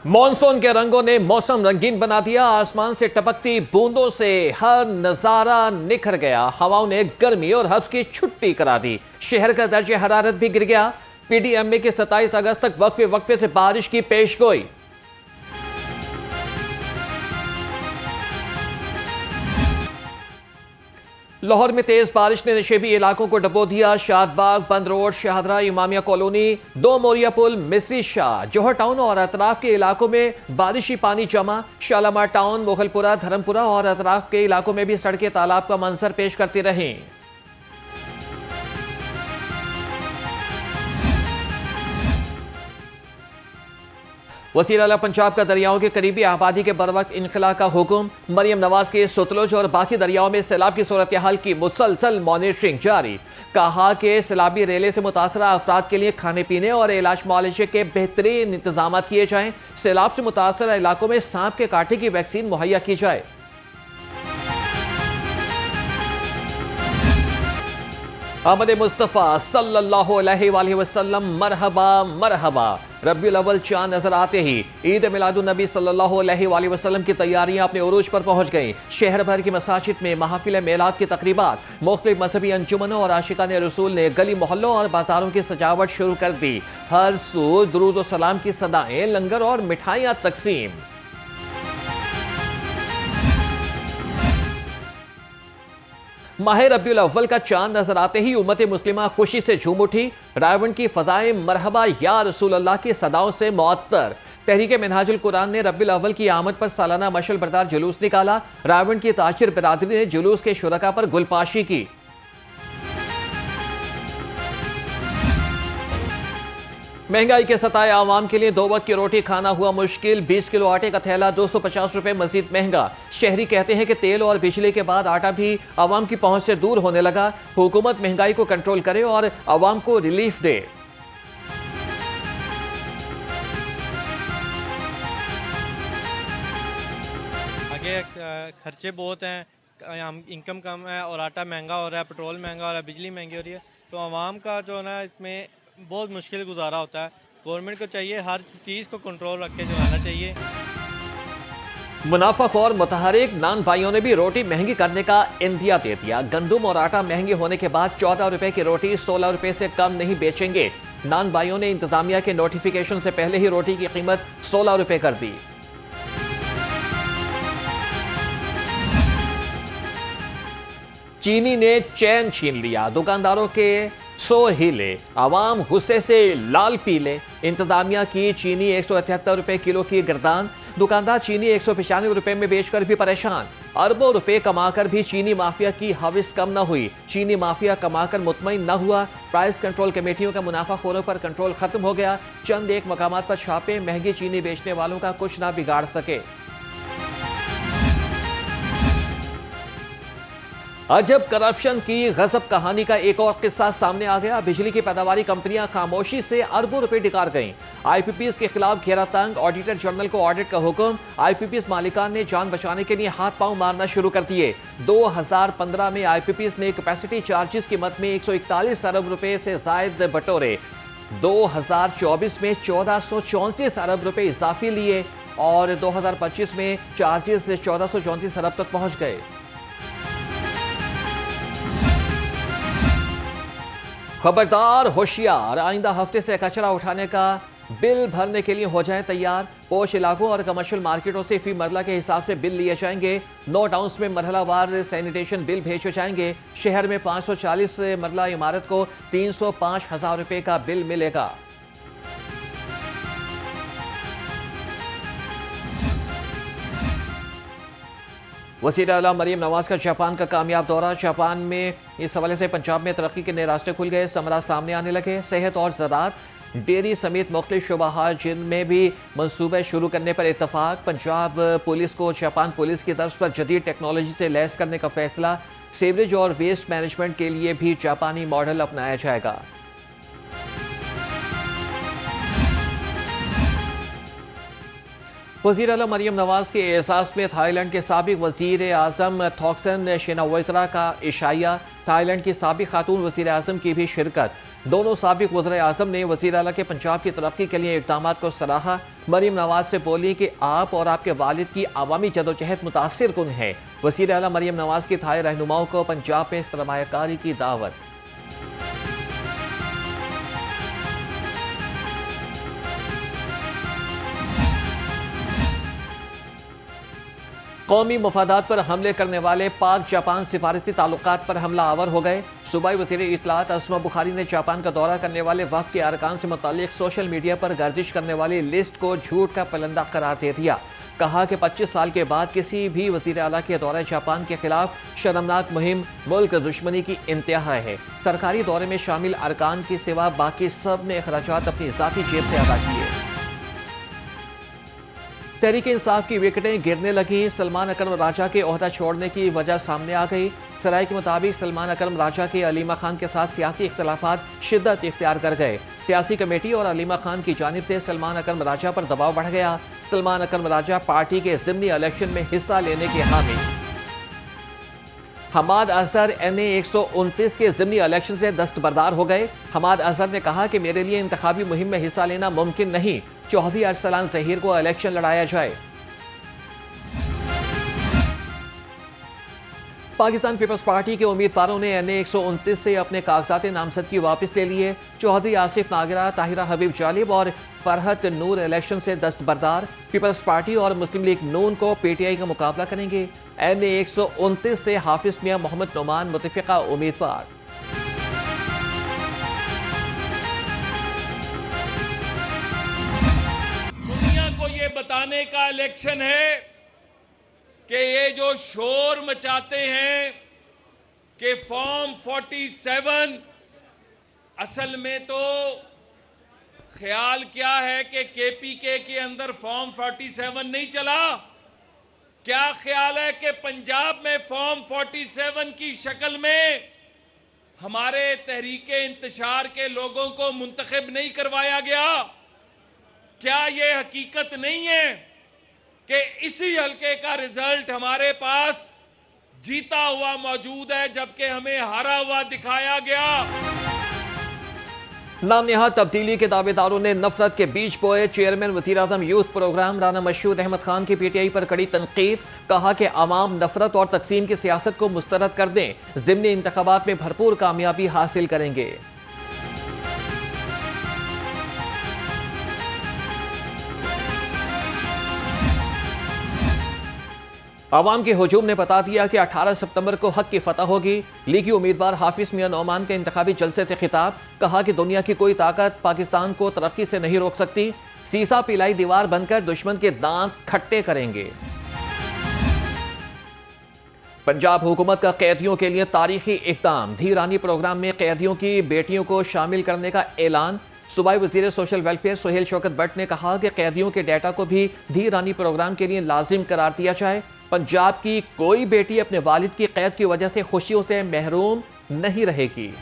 Monsoon के रंगों ने मौसम रंगीन बना दिया। आसमान से टपकती बूंदों से हर नजारा निखर गया। हवाओं ने गर्मी और हब्स की छुट्टी करा दी। शहर का दर्जे हरारत भी गिर गया। पीडीएमए की 27 अगस्त तक वक्फे वक्फे से बारिश की पेशगोई। लाहौर में तेज बारिश ने नशेबी इलाकों को डबो दिया। शादबाग, बंद रोड, शाहदरा, इमामिया कॉलोनी, दो मोरिया पुल, मिस्री शाह, जौहर टाउन और अतराफ के इलाकों में बारिशी पानी जमा। शालामार टाउन, मुगलपुरा, धर्मपुरा और अतराफ के इलाकों में भी सड़कें तालाब का मंजर पेश करती रहीं। वज़ीर आला पंजाब का दरियाओं के करीबी आबादी के बरवक्त इनखला का हुक्म। मरियम नवाज के सतलुज और बाकी दरियाओं में सैलाब की सूरत हाल की मुसलसल मॉनिटरिंग जारी। कहा कि सैलाबी रेले से मुतासरा अफराद के लिए खाने पीने और इलाज मुआलजे के बेहतरीन इंतजाम किए जाएं। सैलाब से मुतासरा इलाकों में सांप के कांटे की वैक्सीन मुहैया की जाए। अहमद मुस्तफ़ा सल्लल्लाहु अलैहि वसल्लम मरहबा मरहबा। रब्बीउल अव्वल चांद नजर आते ही ईद मिलादुन नबी सल्लल्लाहु अलैहि वसल्लम की तैयारियां अपने उरूज पर पहुंच गईं। शहर भर की मसाजिद में महफिल मेलाद की तकरीबात, मुख्तलिफ मजहबी अंजुमनों और आशिकान रसूल ने गली मोहल्लों और बाजारों की सजावट शुरू कर दी। हर सू दुरूद और सलाम की सदाएं, लंगर और मिठाइयां तकसीम। माह रब्बीउल अव्वल का चांद नजर आते ही उम्मत मुस्लिमा खुशी से झूम उठी। रावण की फजाएं मरहबा या रसूल अल्लाह की सदाओं से मुअत्तर। तहरीक मिनहाजुल कुरान ने रब्बीउल अव्वल की आमद पर सालाना मशल बरदार जुलूस निकाला। रावण की ताजिर बिरादरी ने जुलूस के शुरका पर गुलपाशी की। महंगाई के सताए आवाम के लिए 2 वक्त की रोटी खाना हुआ मुश्किल। 20 किलो आटे का थैला 250 रुपए मजीद महंगा। शहरी कहते हैं कि तेल और बिजली के बाद आटा भी आवाम की पहुंच से दूर होने लगा। हुकूमत महंगाई को कंट्रोल करे और आवाम को रिलीफ दे। आगे खर्चे बहुत हैं, इनकम कम है और आटा महंगा हो रहा है, पेट्रोल महंगा हो रहा है, बिजली महंगी हो रही है, तो आवाम का जो है ना इसमें बहुत मुश्किल गुजारा होता है। गवर्नमेंट को चाहिए हर चीज़ को कंट्रोल रख के चलाना चाहिए। मुनाफाखोर मुतहरिक नान भाइयों ने भी रोटी महंगी करने का इंदिया दे दिया। गंदुम और आटा महंगे होने के बाद 14 रुपए की रोटी 16 रुपए से कम नहीं बेचेंगे। नान भाइयों ने इंतजामिया के नोटिफिकेशन से पहले ही रोटी की कीमत 16 रुपए कर दी। चीनी ने चैन छीन लिया। दुकानदारों के 100 हिले, आवाम गुस्से से लाल पीले। इंतजामिया की चीनी 178 रुपए किलो की गिरदान। दुकानदार चीनी 195 रुपए में बेचकर भी परेशान। अरबों रुपए कमाकर भी चीनी माफिया की हविस कम न हुई। चीनी माफिया कमाकर मुतमईन न हुआ। प्राइस कंट्रोल कमेटियों का मुनाफाखोरों पर कंट्रोल खत्म हो गया। चंद एक मकामात पर छापे महंगी चीनी बेचने वालों का कुछ ना बिगाड़ सके। अजब करप्शन की गजब कहानी का एक और किस्सा सामने आ गया। बिजली की पैदावारी कंपनियां खामोशी से अरबों रुपए डिकार गईं। आईपीपीएस के खिलाफ घेरा तंग, ऑडिटर जनरल को ऑडिट का हुक्म। आईपीपीएस मालिकान ने जान बचाने के लिए हाथ पांव मारना शुरू कर दिए। 2015 में आईपीपीएस ने कैपेसिटी चार्जेस की मद में 141 अरब रुपए से जायद बटोरे। 2024 में 1434 अरब रुपए इजाफी लिए और 2025 में चार्जेस 1434 अरब तक पहुंच गए। खबरदार, होशियार, आइंदा हफ्ते से कचरा उठाने का बिल भरने के लिए हो जाएं तैयार। पोश इलाकों और कमर्शियल मार्केटों से फी मरला के हिसाब से बिल लिए जाएंगे। 9 टाउन्स में मरहलावार सैनिटेशन बिल भेजे जाएंगे। शहर में 540 मरला इमारत को 305,000 रुपए का बिल मिलेगा। वज़ीर आला मरियम नवाज का जापान का कामयाब दौरा। जापान में इस हवाले से पंजाब में तरक्की के नए रास्ते खुल गए, समरा सामने आने लगे। सेहत और ज़राअत, डेयरी समेत मुख्तलिफ शुबाहात जिनमें भी मंसूबे शुरू करने पर इत्तफाक। पंजाब पुलिस को जापान पुलिस की तर्ज पर जदीद टेक्नोलॉजी से लैस करने का फैसला। सीवरेज और वेस्ट मैनेजमेंट के लिए भी जापानी मॉडल अपनाया जाएगा। वज़ीर आला मरियम नवाज के एहसास में थाईलैंड के साबिक वज़ीर आज़म थॉक्सन शिनावात्रा का इशाया। थाईलैंड की साबिक खातून वज़ीर आज़म की भी शिरकत। दोनों साबिक वज़ीर आज़म ने वज़ीर आला के पंजाब की तरक्की के लिए इक़दामात को सराहा। मरीम नवाज से बोली कि आप और आपके वालिद की अवामी जदोजहद मुतासिर कुन है। वज़ीर आला मरीम नवाज की थाई रहनुमाओं को पंजाब में सरमायाकारी की दावत। कौमी मफादात पर हमले करने वाले पाक जापान सिफारती ताल्लुकात पर हमला आवर हो गए। सूबाई वज़ीर इत्तलात अस्मा बुखारी ने जापान का दौरा करने वाले वफ़द के अरकान से मुताल्लिक सोशल मीडिया पर गर्दिश करने वाली लिस्ट को झूठ का पलंदा करार दे दिया। कहा कि 25 साल के बाद किसी भी वज़ीर आला के दौरे जापान के खिलाफ शर्मनाक मुहिम मुल्क दुश्मनी की इंतहा है। सरकारी दौरे में शामिल अरकान की सिवा बाकी सब ने अखराजात अपनी ज़ाती जेब से अदा किए। तहरीक इंसाफ की विकेटें गिरने लगी। सलमान अकरम राजा के ओहदा छोड़ने की वजह सामने आ गई। सराय के मुताबिक सलमान अकरम राजा के अलीमा खान के साथ सियासी इख्तलाफात शिद्दत इख्तियार कर गए। सियासी कमेटी और अलीमा खान की जानिब से सलमान अकरम राजा पर दबाव बढ़ गया। सलमान अकरम राजा पार्टी के ज़िमनी इलेक्शन में हिस्सा लेने के हामी। हमाद अजहर NA 129 के ज़िमनी इलेक्शन से दस्तबरदार हो गए। हमाद अजहर ने कहा कि मेरे लिए इंतखाबी मुहिम में हिस्सा लेना मुमकिन नहीं। चौधरी अरसलान ज़हीर को इलेक्शन लड़ाया जाए। पाकिस्तान पीपल्स पार्टी के उम्मीदवारों ने NA 129 से अपने कागजात नामजदगी वापस ले लिए। चौधरी आसिफ नागरा, ताहिरा हबीब जालिब और फरहत नूर इलेक्शन से दस्तबरदार। पीपल्स पार्टी और मुस्लिम लीग नून को PTI का मुकाबला करेंगे। NA 129 से हाफिज मियां मोहम्मद नोमान मुतफिका उम्मीदवार। दुनिया को ये बताने का इलेक्शन है कि ये जो शोर मचाते हैं कि फॉर्म 47, असल में तो ख्याल क्या है कि KPK के अंदर फॉर्म 47 नहीं चला। क्या ख्याल है कि पंजाब में फॉर्म 47 की शक्ल में हमारे तहरीके इंतशार के लोगों को मुंतखब नहीं करवाया गया? क्या ये हकीकत नहीं है कि इसी हल्के का रिजल्ट हमारे पास जीता हुआ मौजूद है, जबकि हमें हारा हुआ दिखाया गया? नाम नेहाद तब्दीली के दावेदारों ने नफरत के बीच बोए। चेयरमैन वज़ीर आज़म यूथ प्रोग्राम राना मशहूद अहमद खान की PTI पर कड़ी तनकीद। कहा कि अवाम नफरत और तकसीम की सियासत को मुस्तरद कर दें। ज़िमनी इंतखाबात में भरपूर कामयाबी हासिल करेंगे। अवाम के हुजूम ने बता दिया कि 18 सितंबर को हक की फतह होगी। लीगी उम्मीदवार हाफिज मियां नोमान के इंतखाबी जलसे से खिताब। कहा कि दुनिया की कोई ताकत पाकिस्तान को तरक्की से नहीं रोक सकती। सीसा पिलाई दीवार बनकर दुश्मन के दांत खट्टे करेंगे। पंजाब हुकूमत का कैदियों के लिए तारीखी इक़दाम। धीरानी प्रोग्राम में कैदियों की बेटियों को शामिल करने का ऐलान। सूबाई वज़ीर सोशल वेलफेयर सुहेल शौकत भट्ट ने कहा कि कैदियों के डाटा को भी धीरानी प्रोग्राम के लिए लाजिम करार दिया जाए। पंजाब की कोई बेटी अपने वालिद की कैद की वजह से खुशियों से महरूम नहीं रहेगी।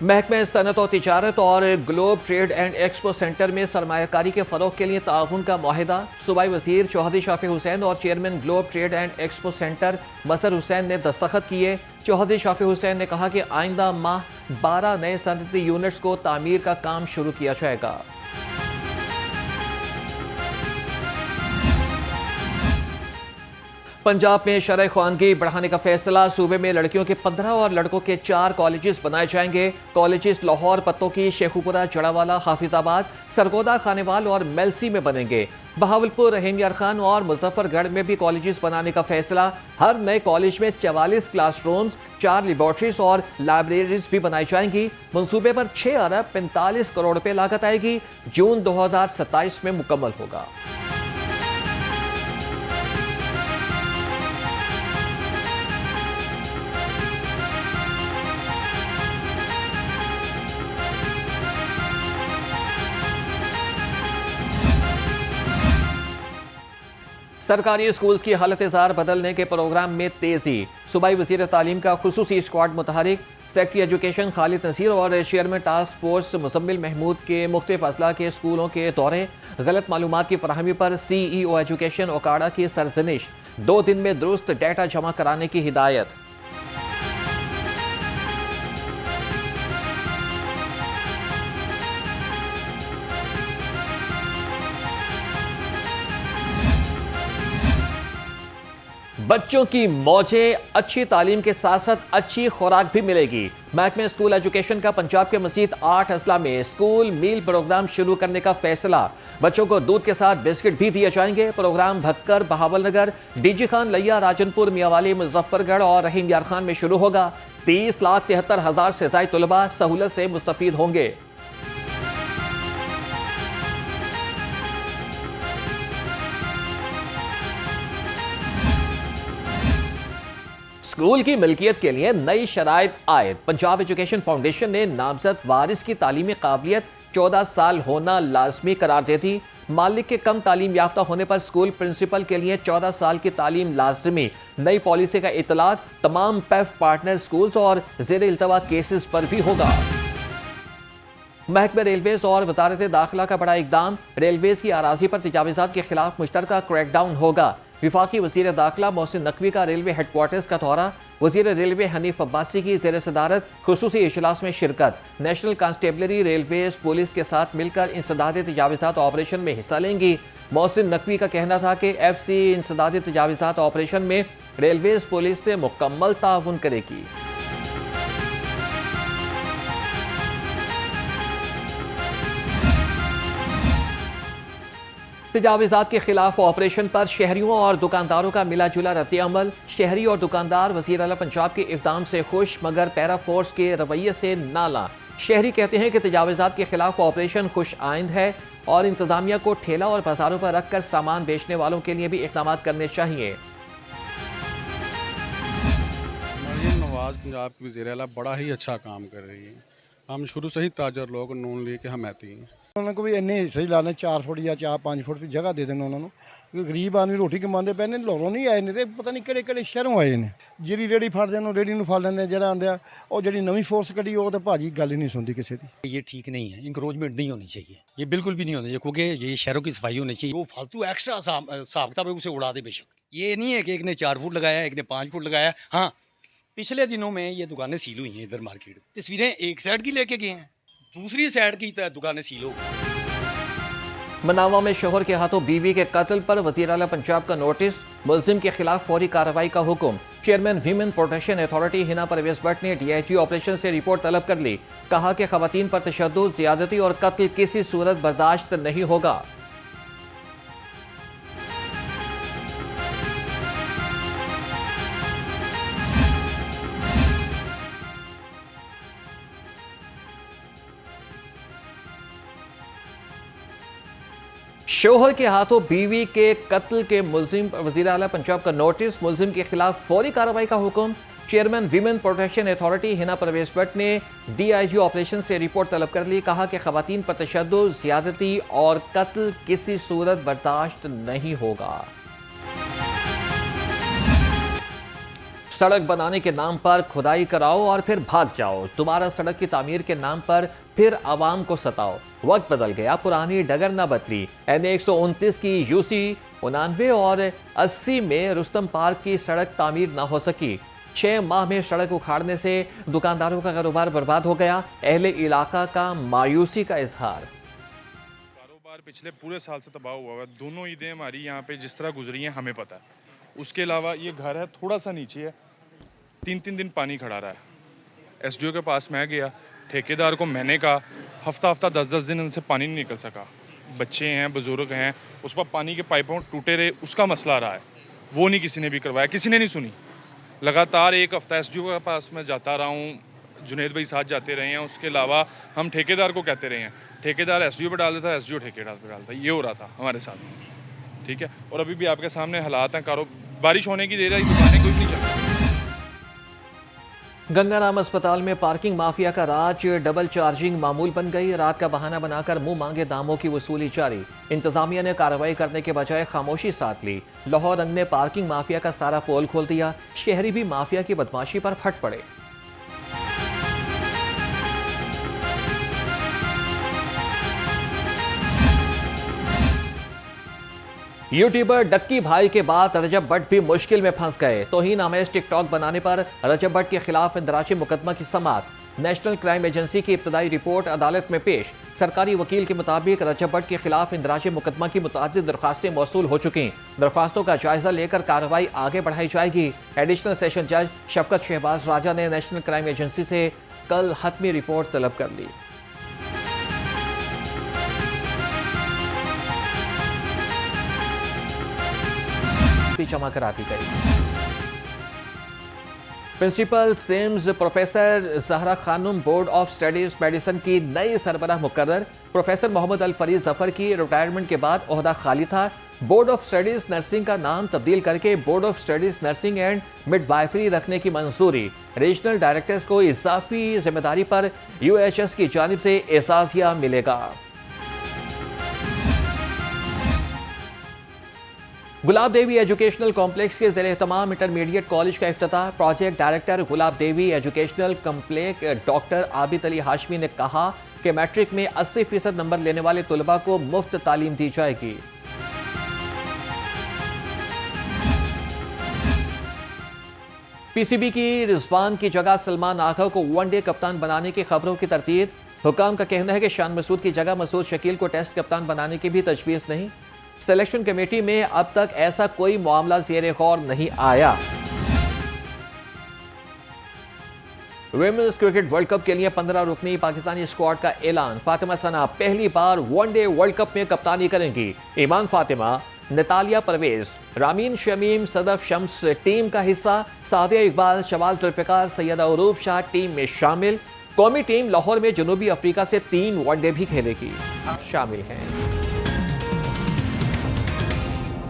महकमे सनत और तिजारत और globe Trade and Expo centre में सरमायाकारी के फरोग के लिए ताउन का मुआहिदा। सूबाई वज़ीर चौधरी शाफी हुसैन और chairman Globe Trade and Expo Centre Masar Hussain ने दस्तखत किए। चौधरी शाफी हुसैन ने कहा कि आइंदा माह 12 नए सनती यूनिट्स को तामीर का काम शुरू किया जाएगा। पंजाब में शरह ख्वानगी बढ़ाने का फैसला। सूबे में लड़कियों के 15 और लड़कों के 4 कॉलेजेस बनाए जाएंगे। कॉलेजेस लाहौर, पत्तोकी, शेखुपुरा, जड़ावाला, हाफिजाबाद, सरगोदा, खानेवाल और मेलसी में बनेंगे। बहावलपुर, रहीम यार खान और मुजफ्फरगढ़ में भी कॉलेजेस बनाने का फैसला। हर नए कॉलेज में 44 क्लासरूम्स, 4 लेबॉर्ट्रीज और लाइब्रेरीज भी बनाई जाएंगी। मंसूबे पर 6 अरब 45 करोड़ रुपए लागत आएगी। जून 2027 में मुकम्मल होगा। सरकारी स्कूल्स की हालत जार बदलने के प्रोग्राम में तेजी। सूबाई वज़ीर तालीम का खुसूसी स्क्वाड मुतहरिक। सेक्रेटरी एजुकेशन खालिद नसीर और chairman task force Muzammil Mahmood के मुख्तलिफ अजला के स्कूलों के दौरे। गलत मालूमात की फराहमी पर CEO एजुकेशन ओकाड़ा की सरजनिश। 2 दिन में दुरुस्त डेटा जमा कराने की हिदायत। बच्चों की मौजें, अच्छी तालीम के साथ साथ अच्छी खुराक भी मिलेगी। महकमे स्कूल एजुकेशन का पंजाब के मजीद 8 अजला में स्कूल मील प्रोग्राम शुरू करने का फैसला। बच्चों को दूध के साथ बिस्किट भी दिए जाएंगे। प्रोग्राम भक्कर, बहावलनगर, डीजी खान लिया, राजनपुर, मियावाली, मुजफ्फरगढ़ और रहीम यार खान में शुरू होगा। 30,73,000 से ज्यादा तलबा सहूलत से मुस्तफीद होंगे। स्कूल की मिल्कियत के लिए नई शराइत आयद। पंजाब एजुकेशन फाउंडेशन ने नामजद वारिस की तालीमी काबिलियत 14 साल होना लाजमी करार दे दी। मालिक के कम तालीम याफ्ता होने पर स्कूल प्रिंसिपल के लिए 14 साल की तालीम लाजमी। नई पॉलिसी का इतलाक तमाम पेफ पार्टनर स्कूल्स और जेर इल्तवा केसेस पर भी होगा। महकमे रेलवेज और वजारत दाखिला का बड़ा इकदाम। रेलवेज की अराजी पर तजावीज़ात के खिलाफ मुश्तरका क्रैकडाउन होगा। विफाकी वज़ीर दाखिला मोहसिन नकवी का रेलवे हेडक्वार्टर्स का दौरा। वज़ीर रेलवे हनीफ अब्बासी की ज़ेर सदारत खुसूसी इजलास में शिरकत। नेशनल कांस्टेबलरी, रेलवेज, पुलिस के साथ मिलकर इंसदाद तजावीज़ात ऑपरेशन में हिस्सा लेंगी। मोहसिन नकवी का कहना था कि FC इंसदाद तजावीज़ात ऑपरेशन में रेलवेज पुलिस से मुकम्मल ताउन करेगी। तजावीज़ात के खिलाफ ऑपरेशन पर शहरियों और दुकानदारों का मिला जुला रद्द अमल। शहरी और दुकानदार वज़ीर आला पंजाब के इक़दाम से खुश, मगर पैरा फोर्स के रवैये से नाला। शहरी कहते हैं कि तजावीज़ात के खिलाफ ऑपरेशन खुश आइंद है और इंतजामिया को ठेला और बाजारों पर रखकर सामान बेचने वालों के लिए भी इक़दाम करने चाहिए। मरीम नवाज पंजाब की वज़ीर आला बड़ा ही अच्छा काम कर रही है। हम शुरू से ही ताजर लोग नून लीग के हमायती हैं। ਉਹਨਾਂ ਕੋਲ ਵੀ ਇੰਨੇ ਹਿੱਸੇ ਲਾਣੇ 4 ਫੁੱਟ ਜਾਂ 4-5 ਫੁੱਟ ਦੀ ਜਗ੍ਹਾ ਦੇ ਦੇਣ ਉਹਨਾਂ ਨੂੰ। ਕਿਉਂਕਿ ਗਰੀਬ ਆਦਮੀ ਰੋਟੀ ਕਮਾਉਂਦੇ ਪਏ ਨੇ, ਲਾਹੌਰੋਂ ਨਹੀਂ ਆਏ ਨੇ ਤੇ ਪਤਾ ਨਹੀਂ ਕਿਹੜੇ ਕਿਹੜੇ ਸ਼ਹਿਰੋਂ ਆਏ ਨੇ। ਜਿਹੜੀ ਰੇੜੀ ਫੜਦੇ ਉਹਨੂੰ ਰੇੜੀ ਨੂੰ ਫੜ ਲੈਂਦੇ, ਜਿਹੜਾ ਆਂਦੇ ਆ ਉਹ ਜਿਹੜੀ ਨਵੀਂ ਫੋਰਸ ਕੱਢੀ ਉਹ ਤਾਂ ਭਾਜੀ ਗੱਲ ही नहीं सुनती किसी की। ये ठीक नहीं है, इंक्रोचमेंट नहीं होनी चाहिए, ये बिल्कुल भी नहीं होनी चाहिए, क्योंकि ये शहरों की सफाई होनी चाहिए। वो फालतू एक्स्ट्रा हिसाब किताब है उसे उड़ा दे बेशक। ये नहीं है कि एक ने 4 फुट लगाया, एक ने 5 फुट लगाया। हाँ, पिछले दिनों में ये दुकानें सील हुई हैं इधर मार्केट। तस्वीरें एक साइड की लेके गए हैं, दूसरी साइड की दुकानें सील हो गई। मनावा में शोहर के हाथों बीवी के कत्ल पर वज़ीर आला पंजाब का नोटिस। मुलजिम के खिलाफ फौरी कार्रवाई का हुक्म। Chairman women protection authority Hina Parvez Bhatt ने DIG ऑपरेशन से रिपोर्ट तलब कर ली। कहा कि खवातीन पर तशद्दुद, ज़्यादती और कत्ल किसी सूरत बर्दाश्त नहीं होगा। शोहर के हाथों बीवी के कत्ल के मुलजिम पर वज़ीर आला पंजाब का नोटिस। मुलजिम के खिलाफ फौरी कार्रवाई का हुक्म। Chairman women protection authority Hina Parvez Bhatt ने DIG ऑपरेशन से रिपोर्ट तलब कर ली। कहा कि खवातीन पर तशद्दुद, ज़्यादती और कत्ल किसी सूरत बर्दाश्त नहीं होगा। सड़क बनाने के नाम पर खुदाई कराओ और फिर भाग जाओ। दोबारा सड़क की तामीर के नाम पर फिर आवाम को सताओ। वक्त बदल गया, पुरानी डगर न बदली। NA 129 की UC 99 और 80 में रुस्तम पार्क की सड़क तामीर न हो सकी। 6 माह में सड़क उखाड़ने से दुकानदारों का कारोबार बर्बाद हो गया। अहले इलाका का मायूसी का इजहार। कारोबार पिछले पूरे साल से तबाह हुआ है। दोनों ईदें हमारी यहाँ पे जिस तरह गुजरी हैं हमें पता है। उसके अलावा ये घर है थोड़ा सा नीचे है, 3-3 दिन पानी खड़ा रहा है। SDO के पास मैं गया, ठेकेदार को मैंने कहा, हफ्ता 10-10 दिन उनसे पानी नहीं निकल सका। बच्चे हैं, बुजुर्ग हैं, उस पर पानी के पाइपों टूटे रहे, उसका मसला रहा है। वो नहीं किसी ने भी करवाया, किसी ने नहीं सुनी। लगातार 1 हफ्ता SDO के पास मैं जाता रहा हूँ, जुनेद भाई साथ जाते रहे हैं। उसके अलावा हम ठेकेदार को कहते रहे हैं, ठेकेदार SDO पे डाल देता, SDO ठेकेदार पे डालता। ये हो रहा था हमारे साथ, ठीक है। और अभी भी आपके सामने हालात हैं। बारिश होने की देर है, दुकानें कुछ नहीं चल रही। गंगाराम अस्पताल में पार्किंग माफिया का राज, डबल चार्जिंग मामूल बन गई। रात का बहाना बनाकर मुंह मांगे दामों की वसूली जारी। इंतजामिया ने कार्रवाई करने के बजाय खामोशी साध ली। लाहौर रंग ने पार्किंग माफिया का सारा पोल खोल दिया। शहरी भी माफिया की बदमाशी पर फट पड़े। यूट्यूबर डक्की भाई के बाद रजब भट्ट भी मुश्किल में फंस गए। तौहीन आमेज टिकटॉक बनाने पर रजब भट्ट के खिलाफ इंदराजी मुकदमा की समाअत। नेशनल क्राइम एजेंसी की इब्तदाई रिपोर्ट अदालत में पेश। सरकारी वकील के मुताबिक रजब भट्ट के खिलाफ इंदराज मुकदमा की मुतादिद दरखास्तें मौसूल हो चुकी। दरखास्तों का जायजा लेकर कार्रवाई आगे बढ़ाई जाएगी। एडिशनल सेशन जज शफकत शहबाज राजा ने नेशनल क्राइम एजेंसी से कल हतमी रिपोर्ट तलब कर ली। जमा करा दी गई। Principal SIMS professor Zahra Khanum board of studies medicine की नई सरबराह मुकर्रर। प्रोफेसर मोहम्मद अल फरीद जफर की रिटायरमेंट के बाद ओहदा खाली था। बोर्ड ऑफ स्टडीज नर्सिंग का नाम तब्दील करके board of studies nursing and midwifery रखने की मंजूरी। रीजनल डायरेक्टर्स को इजाफी जिम्मेदारी पर UHS की जानिब से एजाजिया मिलेगा। गुलाब देवी एजुकेशनल कॉम्प्लेक्स के ज़ेरे एहतमाम इंटरमीडिएट कॉलेज का इफ्तिताह। Project director Gulab Devi educational complex doctor Abid Ali Hashmi ने कहा कि मैट्रिक में 80% नंबर लेने वाले तुलबा को मुफ्त तालीम दी जाएगी। PCB की रिजवान की जगह सलमान आगा को वनडे कप्तान बनाने की खबरों की तरतीब। हुकाम का कहना है कि शान मसूद की जगह मसूद शकील को टेस्ट कप्तान बनाने की भी तजवीज़ नहीं। सिलेक्शन कमेटी में अब तक ऐसा कोई मामला ज़ेरे गौर नहीं आया। विमेंस क्रिकेट वर्ल्ड कप के लिए 15 रुकनी पाकिस्तानी स्क्वाड का ऐलान। फातिमा सना पहली बार वनडे वर्ल्ड कप में कप्तानी करेंगी। ईमान फातिमा, नतालिया परवेज, रामीन शमीम, सदफ शम्स टीम का हिस्सा। सादिया इकबाल, शवाल जुल्फिकार, सैयदा उरूफ शाह टीम में शामिल। कौमी टीम लाहौर में जनूबी अफ्रीका से 3 वनडे भी खेलेगी शामिल हैं।